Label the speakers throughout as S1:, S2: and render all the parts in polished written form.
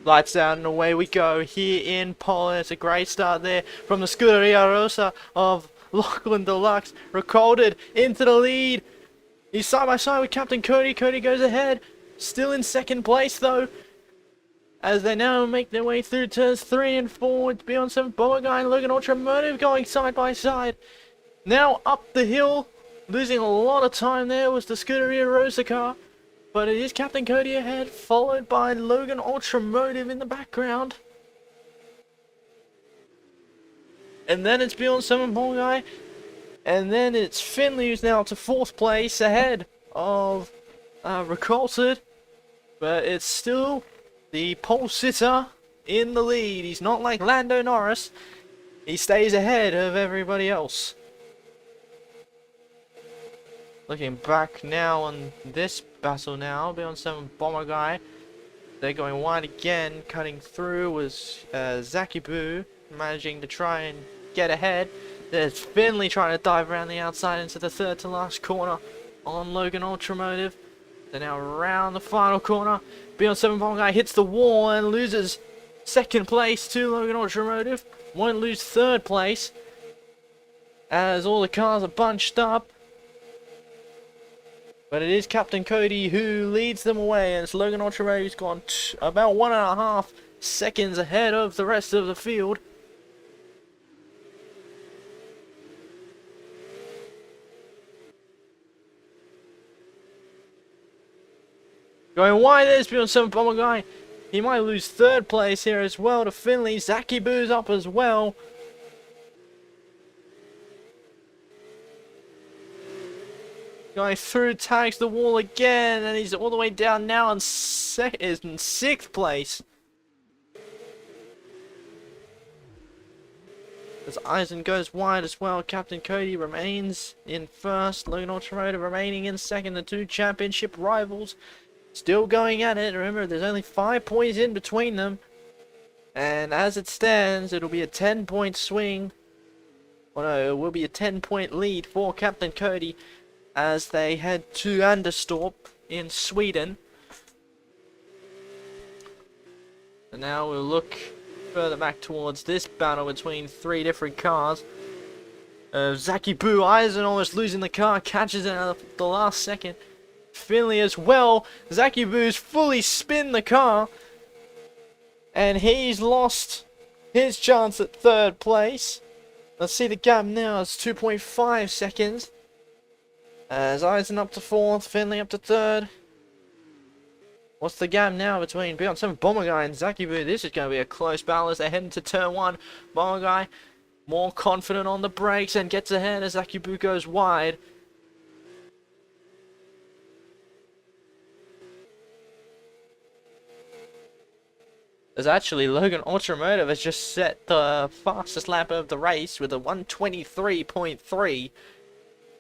S1: Lights out and away we go here in Poland. It's a great start there from the Scuderia Rosa of Lachlan Deluxe. Recorded into the lead. He's side by side with Captain Cody. Cody goes ahead. Still in second place though, as they now make their way through turns 3 and 4. It's Beyond 7 Bomber Guy and Logan Ultramotive going side by side. Now up the hill, losing a lot of time there was the Scuderia Rosa car. But it is Captain Cody ahead, followed by Logan Ultramotive in the background. And then it's Beyond 7 Bomber Guy. And then it's Finley, who's now up to 4th place ahead of Recolted. But it's still the pole sitter in the lead. He's not like Lando Norris. He stays ahead of everybody else. Looking back now on this battle now, Beyond 7 Bomber Guy. They're going wide again. Cutting through was Zaki Boo, managing to try and get ahead. There's Finley trying to dive around the outside into the third to last corner on Logan Ultramotive. They're now around the final corner. Beyond 7 Bomber Guy hits the wall and loses second place to Logan Ultramotive. Won't lose third place as all the cars are bunched up. But it is Captain Cody who leads them away, and it's Logan Ultramotive who's gone about 1.5 seconds ahead of the rest of the field. Going wide, there's Beyond 7 Bomber Guy. He might lose third place here as well to Finley. Zaki Boo's up as well. Going through, tags the wall again, and he's all the way down now and is in 6th place. As Eisen goes wide as well, Captain Cody remains in 1st. Logan Ultramotive remaining in 2nd. The two championship rivals still going at it. Remember, there's only 5 points in between them. And as it stands, it'll be a 10-point swing. Well, no, it will be a 10-point lead for Captain Cody as they head to Anderstorp in Sweden. And now we'll look further back towards this battle between 3 different cars. Zaki Boo Eisen almost losing the car, catches it at the last second. Finley as well. Zaki Boo's fully spin the car, and he's lost his chance at 3rd place. Let's see the gap now. It's 2.5 seconds. As Eisen up to 4th, Finley up to 3rd. What's the gap now between Beyond 7 Bomber Guy and Zaki Boo? This is going to be a close battle as they head into turn 1. Bomber Guy more confident on the brakes and gets ahead as Zaki Boo goes wide. As actually Logan Ultramotive has just set the fastest lap of the race with a 1:23.3.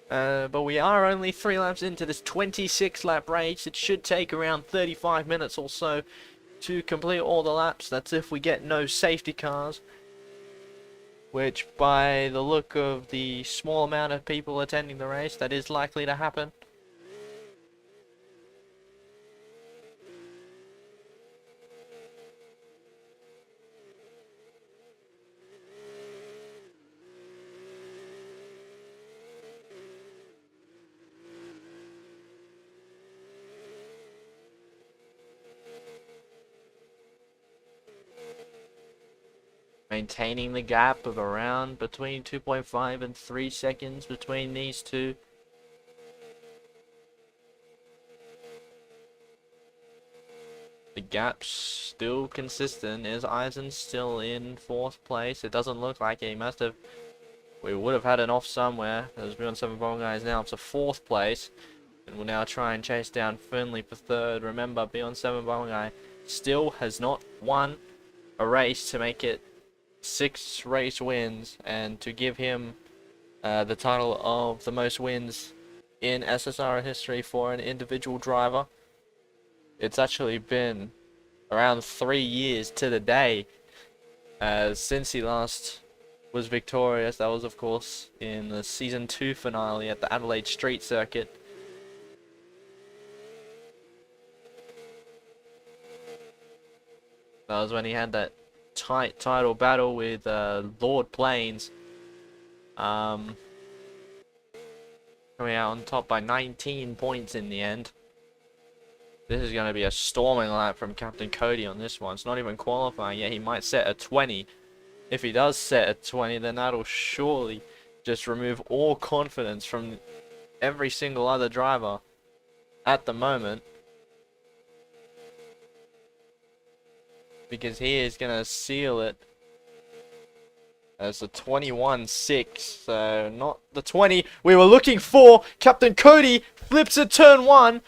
S1: But we are only 3 laps into this 26 lap race. It should take around 35 minutes or so to complete all the laps. That's if we get no safety cars, which by the look of the small amount of people attending the race, that is likely to happen. Maintaining the gap of around between 2.5 and 3 seconds between these two. The gap's still consistent. Is Eisen still in 4th place? It doesn't look like it. He must have. We would have had an off somewhere. As Beyond 7 Bomber Guy is now up to 4th place. And we'll now try and chase down Finley for 3rd. Remember, Beyond 7 Bomber Guy still has not won a race to make it 6 race wins and to give him the title of the most wins in SSRL history for an individual driver. It's actually been around 3 years to the day since he last was victorious. That was of course in the season 2 finale at the Adelaide Street Circuit. That was when he had that tight title battle with Lord Plains. Coming out on top by 19 points in the end. This is going to be a storming lap from Captain Cody on this one. It's not even qualifying yet. He might set a 20. If he does set a 20, then that'll surely just remove all confidence from every single other driver at the moment. Because he is going to seal it as a 21-6. So not the 20 we were looking for. Captain Cody flips at turn 1.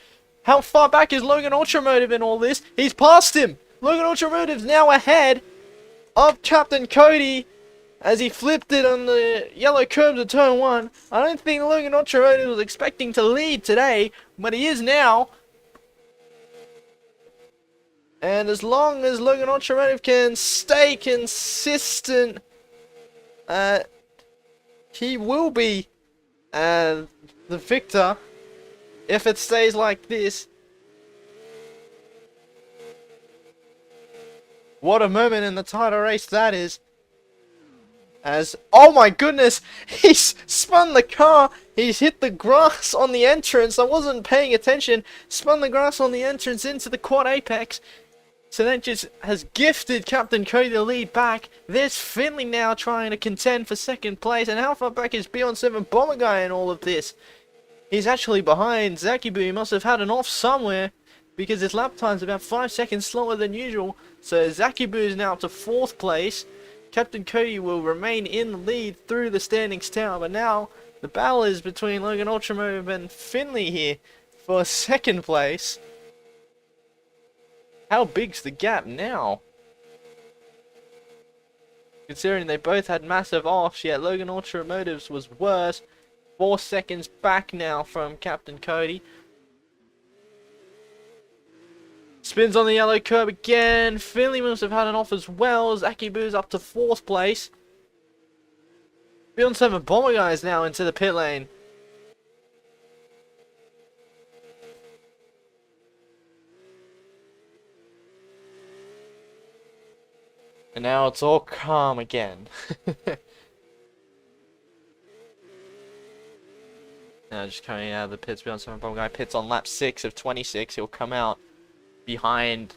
S1: How far back is Logan Ultramotive in all this? He's passed him. Logan Ultramotive's now ahead of Captain Cody as he flipped it on the yellow curbs at turn 1. I don't think Logan Ultramotive was expecting to lead today, but he is now. And as long as Logan Ultramotive can stay consistent, he will be the victor if it stays like this. What a moment in the title race that is. As, oh my goodness, he's spun the car, he's hit the grass on the entrance. I wasn't paying attention. Spun the grass on the entrance into the quad apex. So that just has gifted Captain Cody the lead back. There's Finley now trying to contend for second place. And how far back is Beyond 7 Bomber Guy in all of this? He's actually behind Zaki Boo. He must have had an off somewhere, because his lap time's about 5 seconds slower than usual. So Zaki Boo is now up to 4th place. Captain Cody will remain in the lead through the standings tower. But now the battle is between Logan Ultramotive and Finley here for 2nd place. How big's the gap now? Considering they both had massive offs, yet Logan Ultramotive's was worse. 4 seconds back now from Captain Cody. Spins on the yellow curb again. Finley must have had an off as well. Zaki Boo's up to 4th place. Beyond 7 Bomber Guys now into the pit lane. And now it's all calm again. Now just coming out of the pits, Beyond 7 Bomb Guy pits on lap 6 of 26. He'll come out behind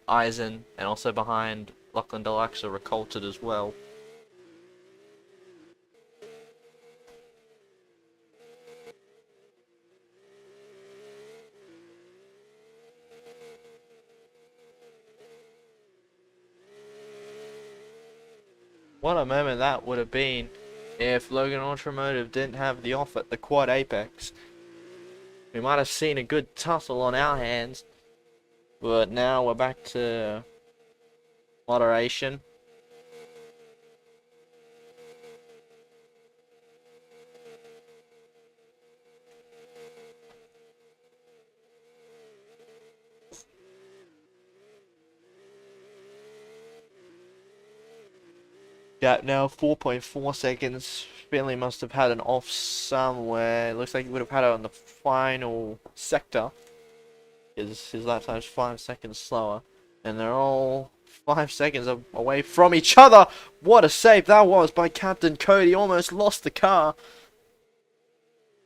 S1: Eisen and also behind Lachlan Deluxe, or Recolted as well. What a moment that would have been if Logan Ultramotive didn't have the off at the quad apex. We might have seen a good tussle on our hands, but now we're back to moderation. Gap now 4.4 seconds. Finley must have had an off somewhere. It looks like he would have had it on the final sector. His lap time's 5 seconds slower. And they're all 5 seconds away from each other. What a save that was by Captain Cody. Almost lost the car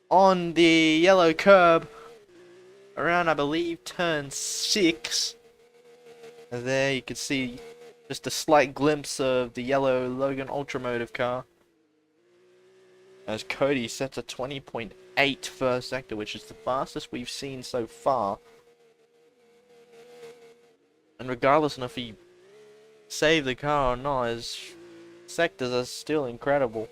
S1: on the yellow curb. Around, I believe, turn 6. And there you can see just a slight glimpse of the yellow Logan Ultramotive car. As Cody sets a 20.8 first sector, which is the fastest we've seen so far. And regardless of if he saved the car or not, his sectors are still incredible.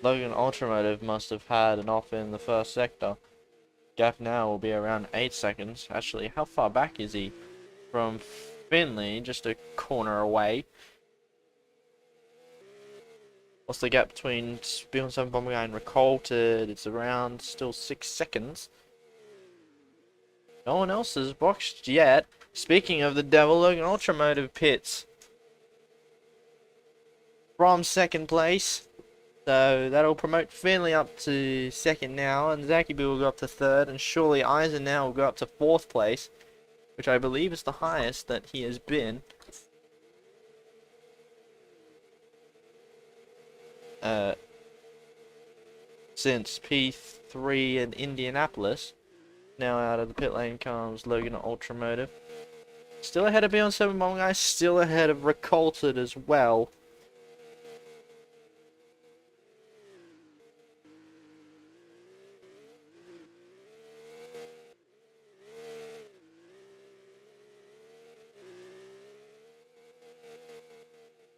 S1: Logan Ultramotive must have had an off in the first sector. Gap now will be around 8 seconds. Actually, how far back is he from Finley? Just a corner away. What's the gap between Beyond 7 Bomber Guy and Recolted? It's around still 6 seconds. No one else has boxed yet. Speaking of the devil, Logan Ultramotive pits from 2nd place. So that'll promote Finley up to second now, and Zakibu will go up to third, and surely Eisen now will go up to fourth place, which I believe is the highest that he has been. Since P3 in Indianapolis. Now out of the pit lane comes Logan Ultramotive. Still ahead of Beyond 7 Bomb Guys, still ahead of Recolted as well.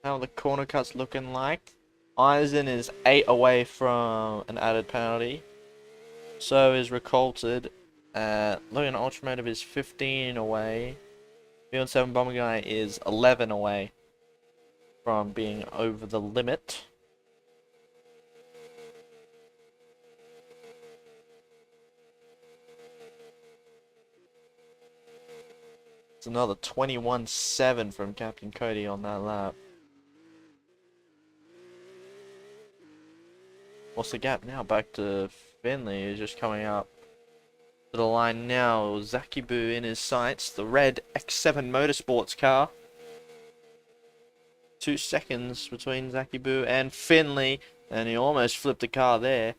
S1: How the corner cut's looking like. Eisen is 8 away from an added penalty. So is Recolted. Logan Ultramotive is 15 away. Beyond 7 Bomber Guy is 11 away from being over the limit. It's another 21-7 from Captain Cody on that lap. What's the gap now? Back to Finley, who's just coming up to the line now. Zakibu in his sights, the red X7 Motorsports car. 2 seconds between Zakibu and Finley, and he almost flipped the car there.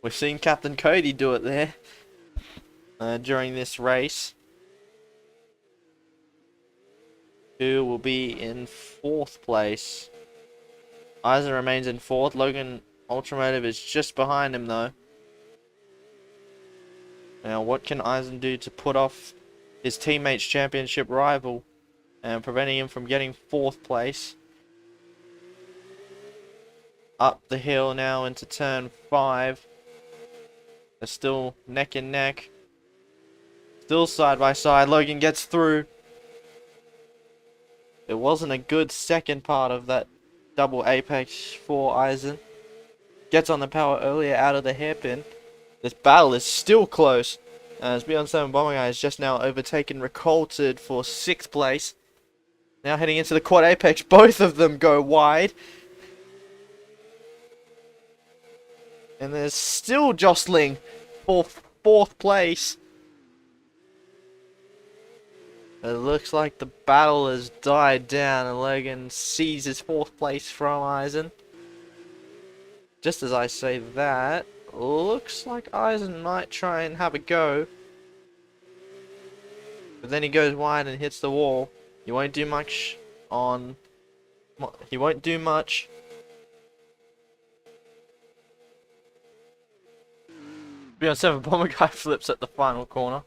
S1: We've seen Captain Cody do it there during this race. Who will be in 4th place. Eisen remains in 4th. Logan Ultramotive is just behind him though. Now what can Eisen do to put off his teammate's championship rival and preventing him from getting 4th place? Up the hill now into turn 5. They're still neck and neck. Still side by side. Logan gets through. It wasn't a good second part of that double apex for Eisen. Gets on the power earlier out of the hairpin. This battle is still close, as Beyond 7 Bomber Guy has just now overtaken Recolted for 6th place. Now heading into the quad apex, both of them go wide. And there's still jostling for 4th place. It looks like the battle has died down and Logan seizes 4th place from Eisen. Just as I say that, looks like Eisen might try and have a go. But then he goes wide and hits the wall. He won't do much on... He won't do much. Beyond 7 Bomber Guy flips at the final corner.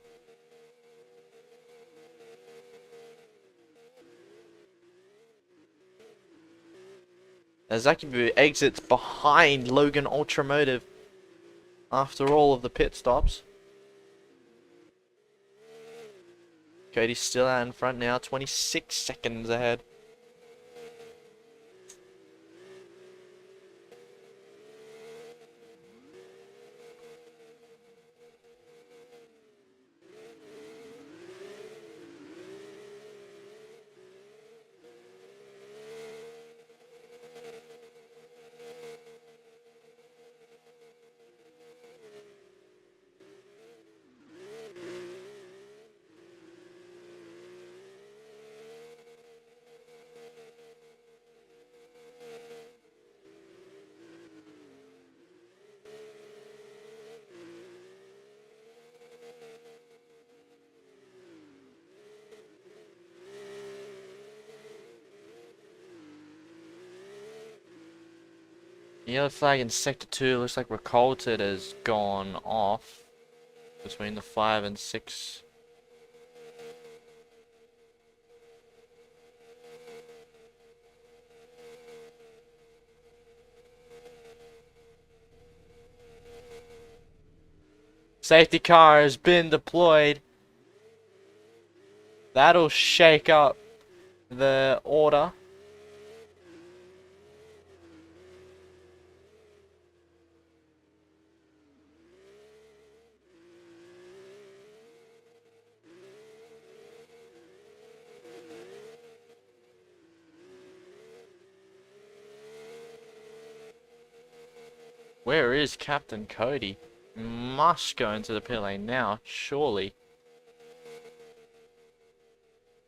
S1: As Zakibu exits behind Logan Ultramotive after all of the pit stops. Cody's still out in front now, 26 seconds ahead. The yellow flag in Sector 2 looks like Recolted has gone off between the 5 and 6. Safety car has been deployed. That'll shake up the order. Where is Captain Cody? Must go into the pit lane now, surely.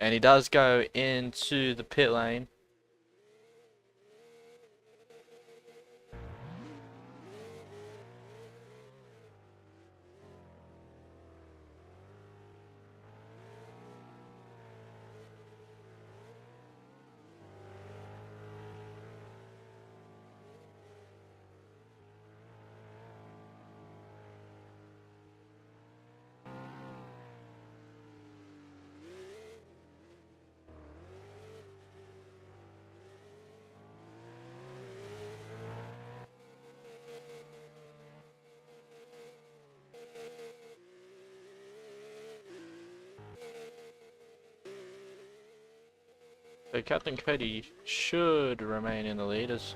S1: And he does go into the pit lane. So Captain Cody should remain in the leaders.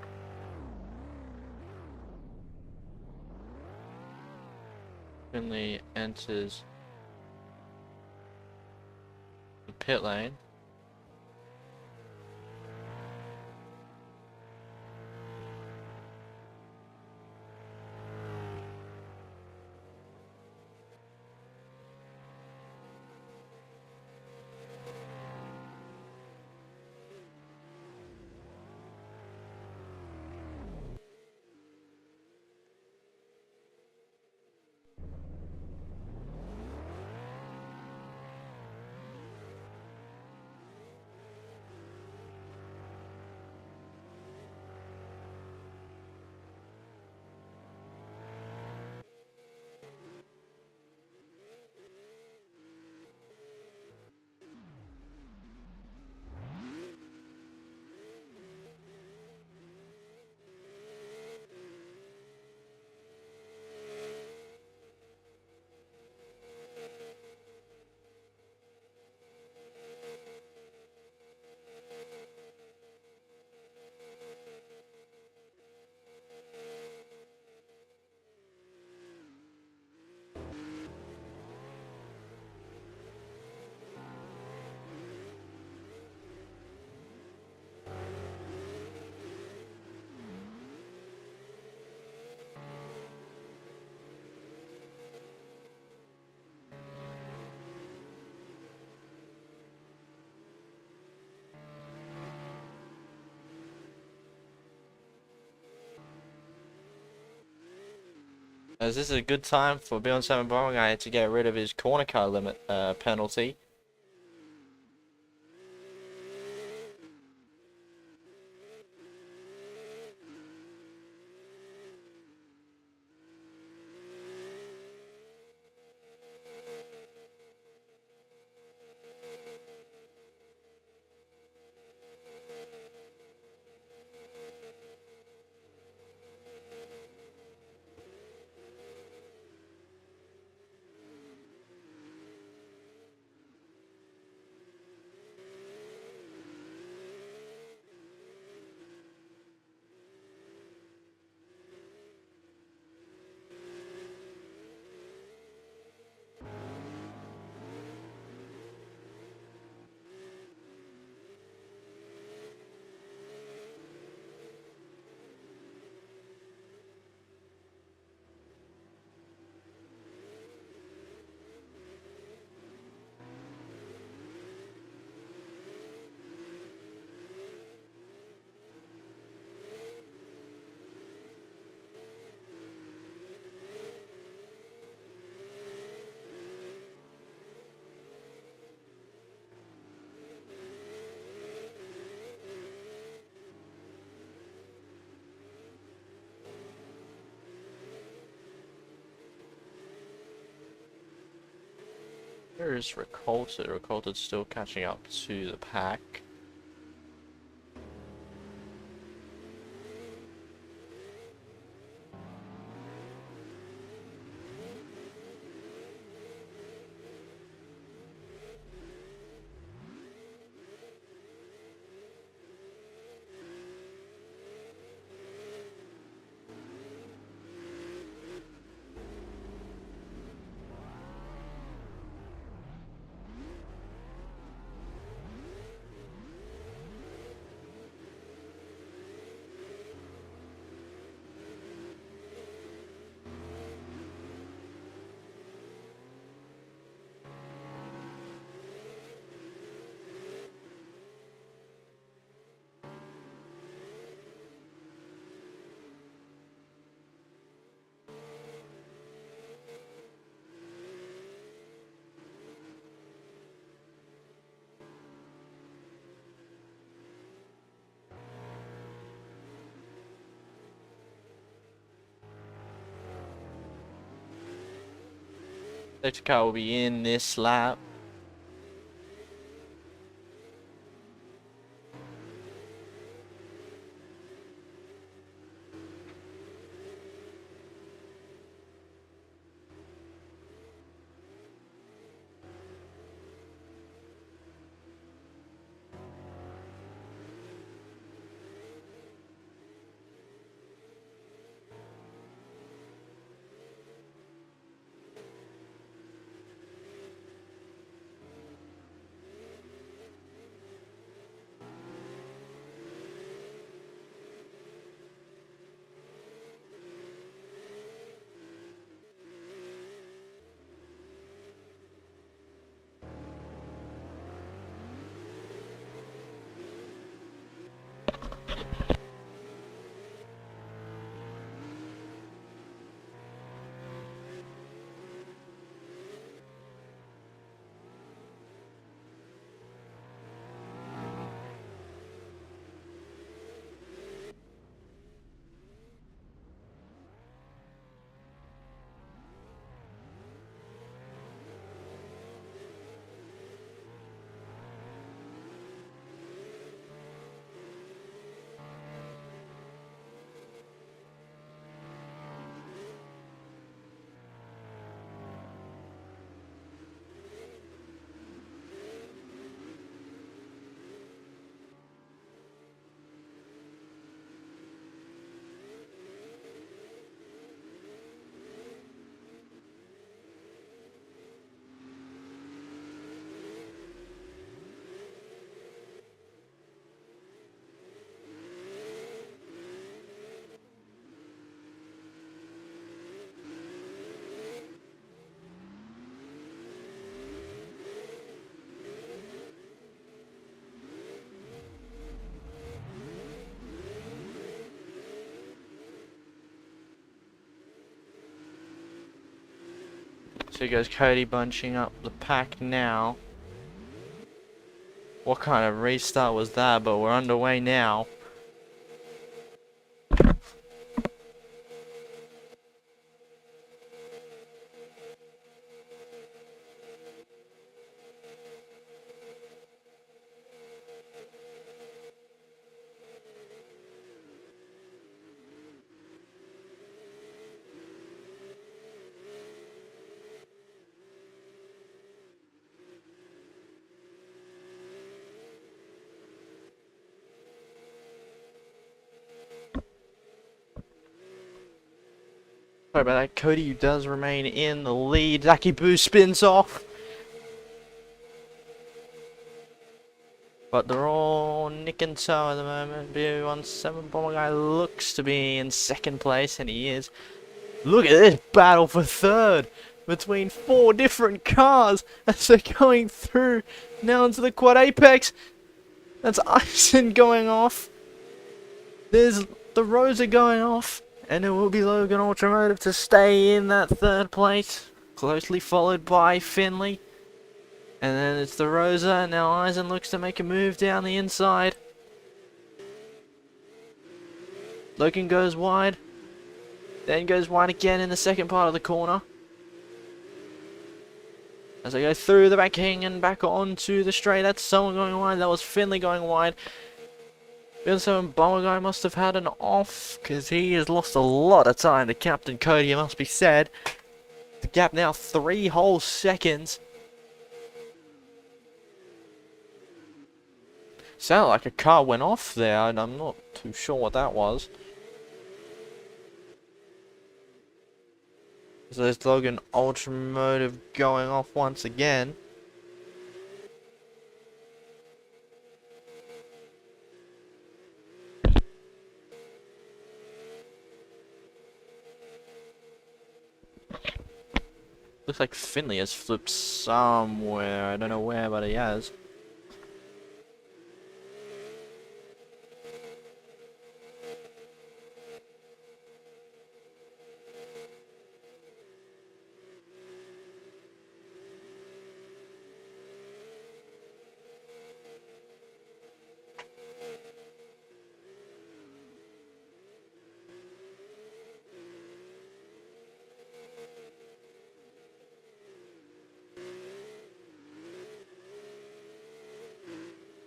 S1: Finley enters the pit lane. As this is a good time for Beyond 7 Guy to get rid of his corner car limit penalty. Where is Recolted? Recolted's still catching up to the pack. Safety car will be in this lap. So goes Cody bunching up the pack now. What kind of restart was that? But we're underway now. Sorry about that. Cody does remain in the lead. Zaki Boo spins off. But they're all nick and toe at the moment. B17 Bomber Guy looks to be in second place, and he is. Look at this battle for third between 4 different cars as they're going through now into the quad apex. That's Ison going off. There's the Rosa going off. And it will be Logan Automotive to stay in that third place. Closely followed by Finley. And then it's the Rosa. Now Eisen looks to make a move down the inside. Logan goes wide. Then goes wide again in the second part of the corner. As they go through the backing and back onto the straight. That's someone going wide. That was Finley going wide. B17 Bomber Guy must have had an off, because he has lost a lot of time to Captain Cody, it must be said. The gap now 3 whole seconds. Sounded like a car went off there, and I'm not too sure what that was. So there's Logan Automotive going off once again. Looks like Finley has flipped somewhere. I don't know where, but he has.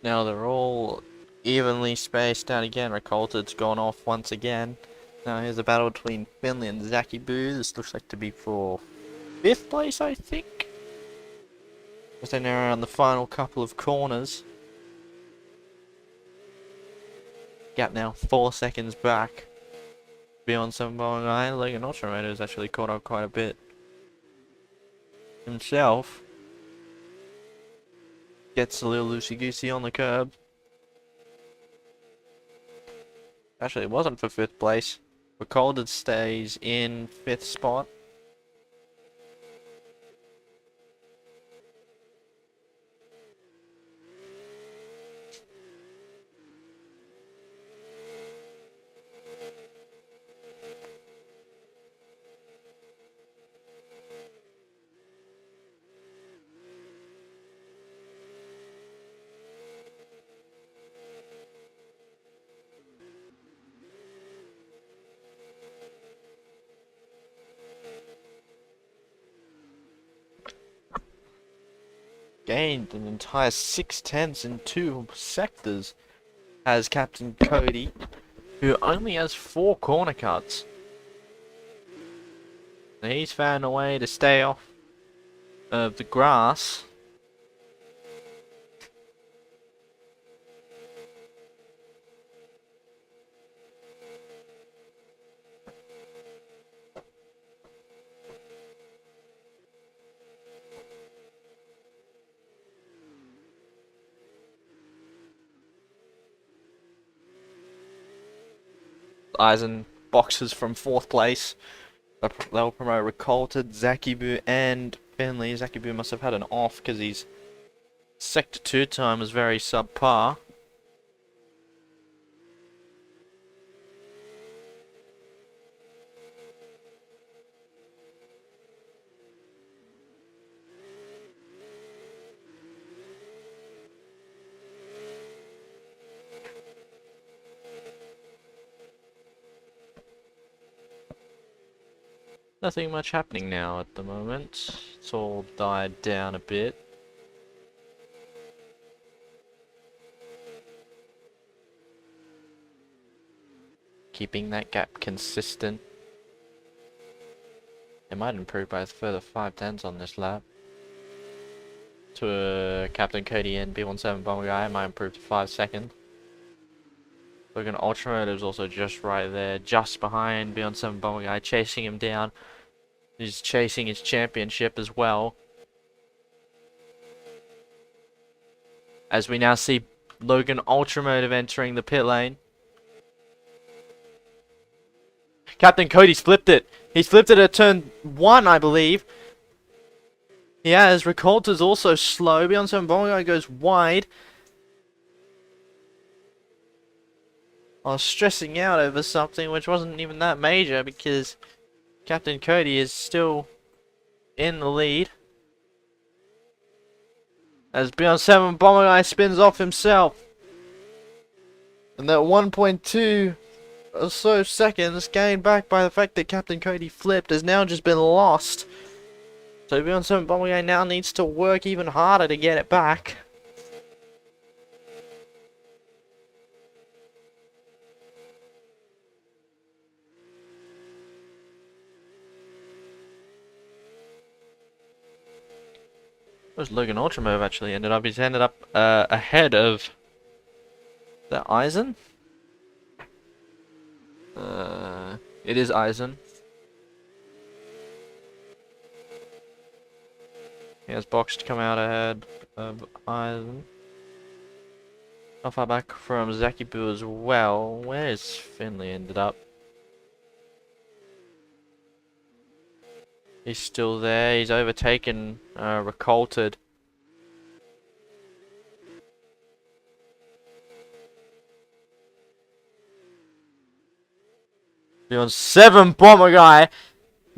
S1: Now they're all evenly spaced out again. Recolted's gone off once again. Now here's a battle between Finley and Zaki Boo. This looks like to be for 5th place, I think. As they now around the final couple of corners. Gap now 4 seconds back. Beyond 7 bowling line, Logan Ultramotor has actually caught up quite a bit himself. Gets a little loosey-goosey on the curb. Actually, it wasn't for 5th place. Recorded stays in 5th spot. Gained an entire 6/10 in 2 sectors as Captain Cody, who only has 4 corner cuts. Now he's found a way to stay off of the grass. Eisen boxes from 4th place. They'll promote Recolted, Zakibu, and Finley. Zakibu must have had an off because his Sector 2 time was very subpar. Nothing much happening now at the moment. It's all died down a bit. Keeping that gap consistent. It might improve by a further 5/10s on this lap. To Captain Cody and B17 Bomber Guy, it might improve to 5 seconds. Logan Ultramotive's also just right there, just behind B17 Bomber Guy, chasing him down. He's chasing his championship as well. As we now see Logan Ultramotive entering the pit lane. Captain Cody's flipped it. He's flipped it at turn 1, I believe. He has. Recolter's also slow. B17 Bomber Guy goes wide. I was stressing out over something which wasn't even that major because Captain Cody is still in the lead. As B17 Bomber Guy spins off himself. And that 1.2 or so seconds gained back by the fact that Captain Cody flipped has now just been lost. So B17 Bomber Guy now needs to work even harder to get it back. Where's Logan Ultramove actually ended up? He's ended up ahead of the Eisen. It is Eisen. He has boxed to come out ahead of Eisen. Not far back from Zakibu as well. Where's Finley ended up? He's still there. He's overtaken Recolted. Beyond 7 Bomber Guy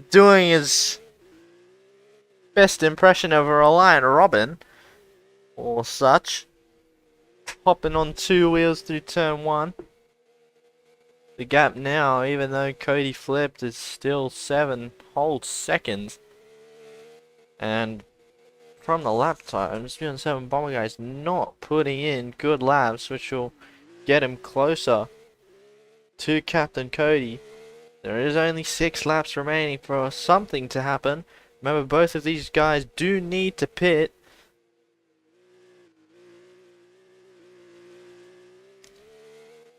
S1: doing his best impression of a Reliant Robin or such. Hopping on 2 wheels through turn 1. The gap now, even though Cody flipped, is still 7 whole seconds. And from the lap times, B17 Bomber Guy is not putting in good laps, which will get him closer to Captain Cody. There is only 6 laps remaining for something to happen. Remember, both of these guys do need to pit.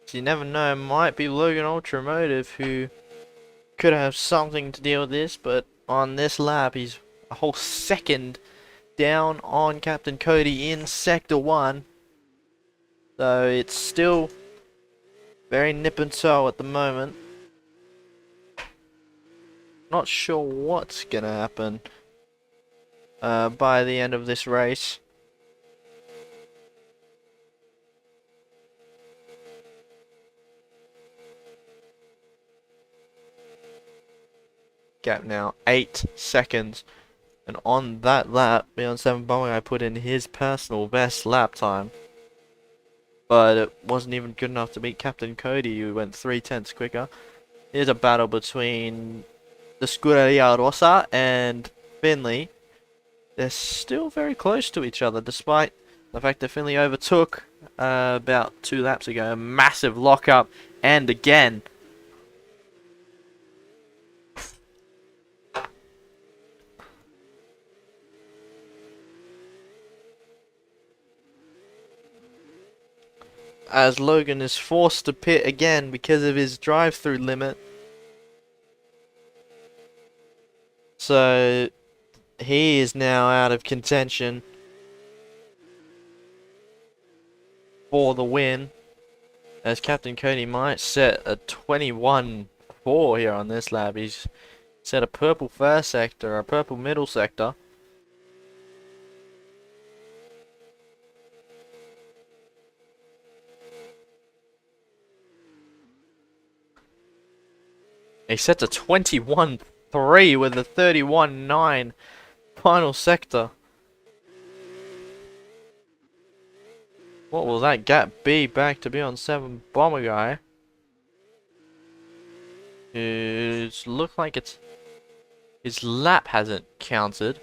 S1: So you never know, it might be Logan Ultramotive who could have something to deal with this, but on this lap he's a whole second down on Captain Cody in Sector 1. So it's still very nip and toe at the moment. Not sure what's gonna happen by the end of this race. Gap now 8 seconds, and on that lap B17 Bomber Guy put in his personal best lap time, but it wasn't even good enough to beat Captain Cody, who went 3/10 quicker. Here's a battle between the Scuderia Rossa and Finley. They're still very close to each other, despite the fact that Finley overtook about 2 laps ago. A massive lockup, and again, as Logan is forced to pit again because of his drive-through limit. So he is now out of contention for the win, as Captain Cody might set a 21-4 here on this lap. He's set a purple first sector, a purple middle sector. He sets a 21-3 with a 31-9 final sector. What will that gap be back to B17 Bomber Guy? It looks like it's his lap hasn't counted.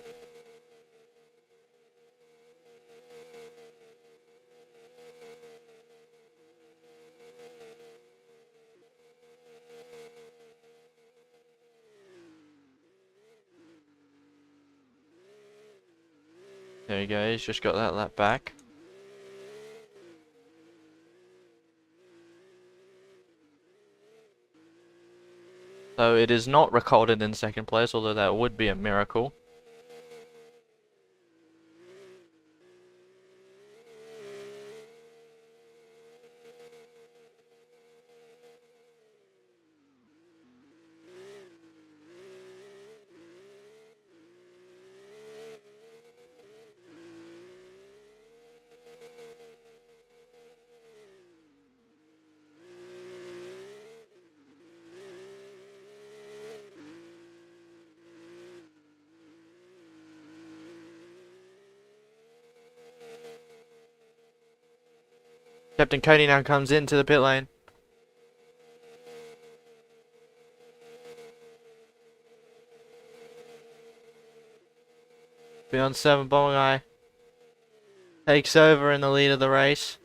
S1: There you go, he's just got that lap back. So it is not recorded in second place, although that would be a miracle. Captain Cody now comes into the pit lane. B17 Bomber Guy takes over in the lead of the race.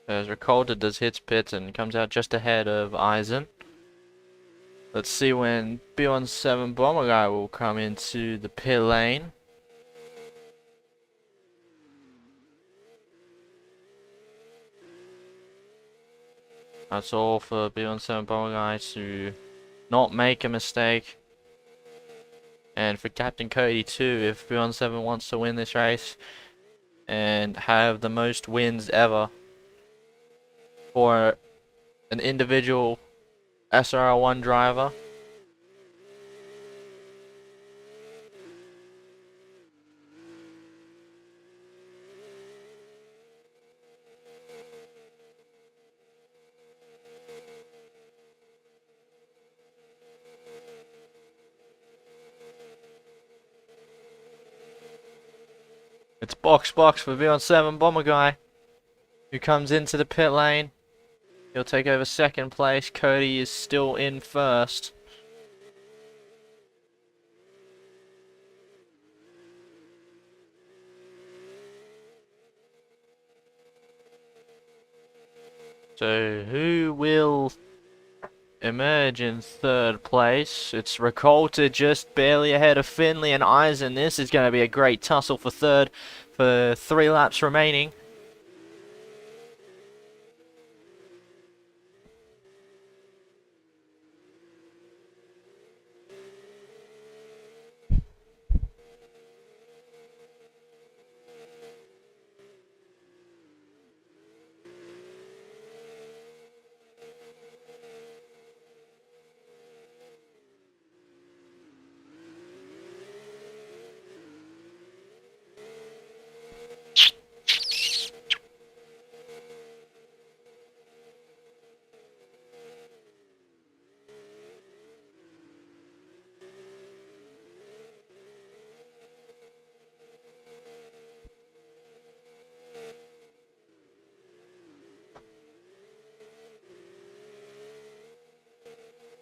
S1: As Ricolta does hits pits and comes out just ahead of Eisen. Let's see when B17 Bomber Guy will come into the pit lane. That's all for B17 Bomber Guy to not make a mistake. And for Captain Cody too, if B17 wants to win this race and have the most wins ever for an individual SRL1 driver, It's box for V17 Bomber Guy, who comes into the pit lane. He'll take over second place. Cody is still in first. So who will emerge in third place? It's Ricolta just barely ahead of Finley and Eisen. This is going to be a great tussle for third for 3 laps remaining.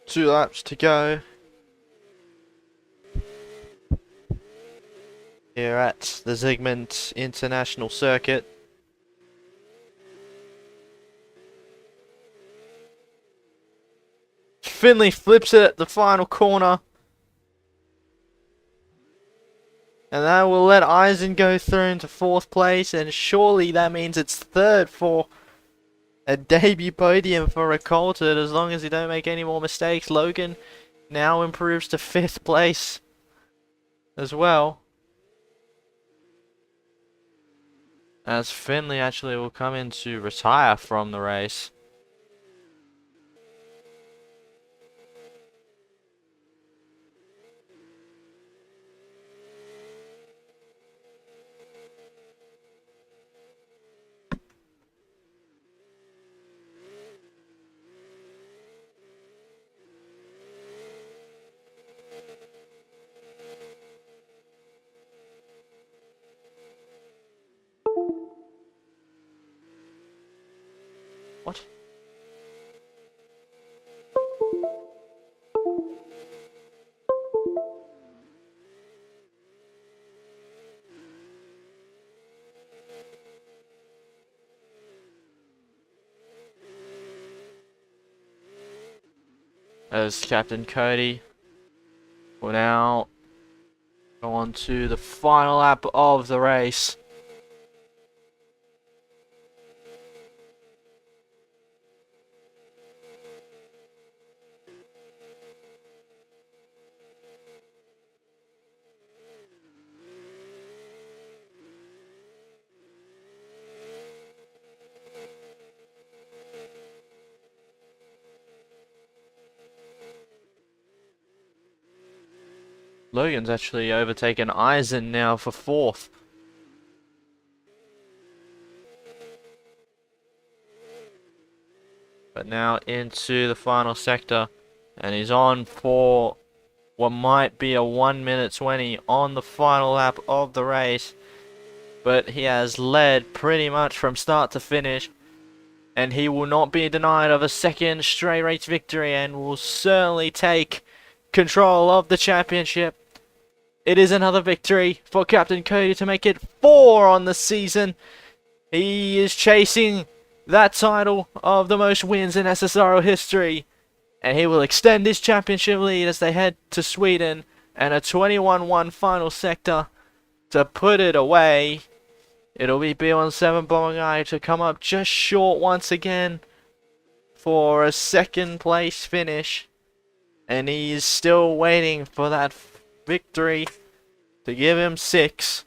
S1: Two laps to go here at the Zygmunt International Circuit. Finley flips it at the final corner, and that will let Eisen go through into fourth place, and surely that means it's third for a debut podium for Ricolta, as long as he don't make any more mistakes. Logan now improves to 5th place as well, as Finley actually will come in to retire from the race. What? As Captain Cody will now go on to the final lap of the race. Logan's actually overtaken Eisen now for 4th. But now into the final sector, and he's on for what might be a 1:20 on the final lap of the race. But he has led pretty much from start to finish, and he will not be denied of a second straight race victory, and will certainly take control of the championship. It is another victory for Captain Cody to make it 4 on the season. He is chasing that title of the most wins in SSRL history, and he will extend his championship lead as they head to Sweden, and a 21-1 final sector to put it away. It'll be B17 Bomber Guy to come up just short once again for a 2nd place finish, and he's still waiting for that victory to give him 6.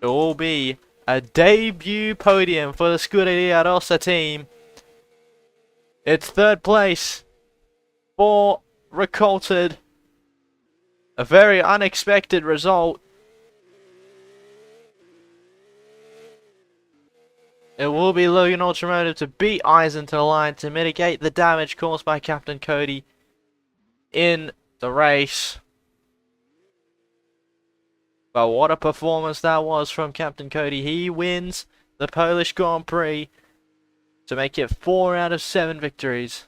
S1: It will be a debut podium for the Scuderia Rossa team. It's 3rd place for Ricolta. A very unexpected result. It will be Logan Ultramotive to beat Eisen to the line to mitigate the damage caused by Captain Cody in the race. But what a performance that was from Captain Cody. He wins the Polish Grand Prix to make it 4 out of 7 victories.